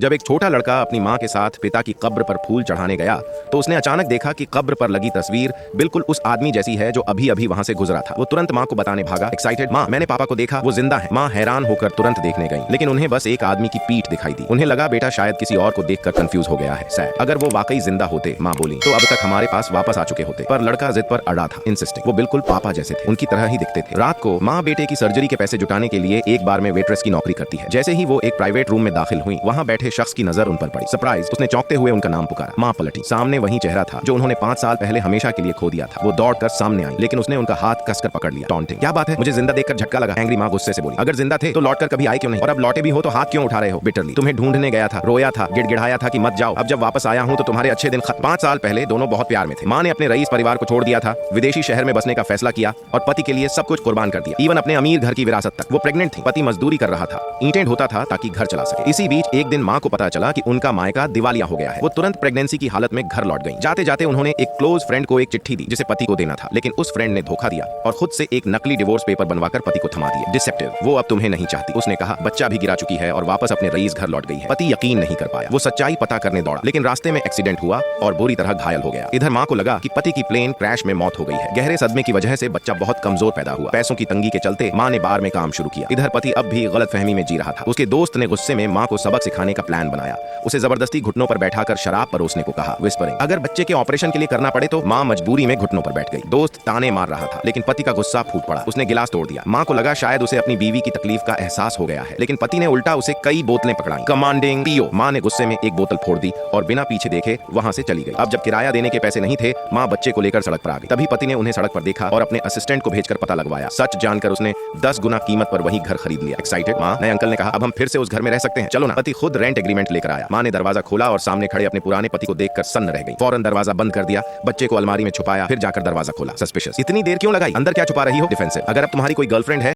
जब एक छोटा लड़का अपनी माँ के साथ पिता की कब्र पर फूल चढ़ाने गया तो उसने अचानक देखा कि कब्र पर लगी तस्वीर बिल्कुल उस आदमी जैसी है जो अभी अभी वहां से गुजरा था। वो तुरंत माँ को बताने भागा, एक्साइटेड, माँ मैंने पापा को देखा, वो जिंदा है। माँ हैरान होकर तुरंत देखने गई, लेकिन उन्हें बस एक आदमी की पीठ दिखाई दी। उन्हें लगा बेटा शायद किसी और को देखकर कंफ्यूज हो गया है, सैड। अगर वो वाकई जिंदा होते, माँ बोली, तो अब तक हमारे पास वापस आ चुके होते। पर लड़का जिद पर अड़ा था, इंसिस्टिंग। वो बिल्कुल पापा जैसे थे, उनकी तरह ही दिखते थे। रात को माँ बेटे की सर्जरी के पैसे जुटाने के लिए एक बार में वेट्रेस की नौकरी करती है। जैसे ही वो एक प्राइवेट रूम में दाखिल हुई, वहाँ बैठे शख्स की नजर उन पर पड़ी। सरप्राइज, उसने चौंकते हुए उनका नाम पुकारा। माँ पलटी, सामने वही चेहरा था जो उन्होंने 5 साल पहले हमेशा के लिए खो दिया था। वो दौड़कर सामने आई, लेकिन उसने उनका हाथ कसकर पकड़ लिया। टॉन्टिंग, क्या बात है, मुझे जिंदा देखकर झटका लगा। एंग्री माँ गुस्से से बोली, अगर जिंदा थे तो लौटकर कभी आए क्यों नहीं, और अब लौटे भी हो तो हाथ क्यों उठा रहे हो। बिटरली, तुम्हें ढूंढने गया था, रोया था, गिड़गिड़ाया था कि मत जाओ। अब जब वापस आया हूँ तो तुम्हारे अच्छे दिन खत्म। 5 साल पहले दोनों बहुत प्यार में थे। माँ ने अपने रईस परिवार को छोड़ दिया था, विदेशी शहर में बसने का फैसला किया और पति के लिए सब कुछ कुर्बान कर दिया, इवन अपने अमीर घर की विरासत तक। वो प्रेग्नेंट थी, पति मजदूरी कर रहा था, ईंटें ढोता था ताकि घर चला सके। इसी बीच एक दिन माँ को पता चला कि उनका मायका दिवालिया हो गया है। वो तुरंत प्रेगनेंसी की हालत में घर लौट गई। जाते जाते उन्होंने एक क्लोज फ्रेंड को एक चिट्ठी दी जिसे पति को देना था, लेकिन उस फ्रेंड ने धोखा दिया और खुद से एक नकली डिवोर्स पेपर बनवाकर पति को थमा दिया। डिसेप्टिव, वो अब तुम्हें नहीं चाहती, उसने कहा। बच्चा भी गिरा चुकी है और वापस अपने रईस घर लौट गई है। पति यकीन नहीं कर पाया। वो सच्चाई पता करने दौड़ा, लेकिन रास्ते में एक्सीडेंट हुआ और बुरी तरह घायल हो गया। इधर माँ को लगा कि पति की प्लेन क्रैश में मौत हो गई है। गहरे सदमे की वजह से बच्चा बहुत कमजोर पैदा हुआ। पैसों की तंगी के चलते माँ ने बार में काम शुरू किया। इधर पति अब भी गलतफहमी में जी रहा था। उसके दोस्त ने गुस्से में माँ को सबक सिखाने का प्लान बनाया। उसे जबरदस्ती घुटनों पर बैठाकर शराब परोसने को कहा, विस्परिंग, अगर बच्चे के ऑपरेशन के लिए करना पड़े तो। माँ मजबूरी में घुटनों पर बैठ गई। दोस्त ताने मार रहा था, लेकिन पति का गुस्सा फूट पड़ा। उसने गिलास तोड़ दिया। माँ को लगा शायद उसे अपनी बीवी की तकलीफ का एहसास हो गया है, लेकिन पति ने उल्टा उसे कई बोतलें पकड़ाई। कमांडिंग, पियो। माँ ने गुस्से में एक बोतल फोड़ दी और बिना पीछे देखे वहां से चली गई। अब जब किराया देने के पैसे नहीं थे, माँ बच्चे को लेकर सड़क पर आ गई। तभी पति ने उन्हें सड़क पर देखा और अपने असिस्टेंट को भेजकर पता लगवाया। सच जानकर उसने 10 गुना कीमत पर वही घर खरीद लिया। एक्साइटेड माँ, नए अंकल ने कहा, अब हम फिर से उस घर में रह सकते हैं, चलो ना। पति खुद रेंट एग्रीमेंट लेकर आया। माँ ने दरवाजा खोला और सामने खड़े अपने पुराने पति को देखकर सन्न रह गई। फौरन दरवाजा बंद कर दिया, बच्चे को अलमारी में छुपाया, फिर जाकर दरवाजा खोला। सस्पिशियस, इतनी देर क्यों लगाई, अंदर क्या छुपा रही हो। डिफेंसिव, अगर अब तुम्हारी कोई गर्लफ्रेंड है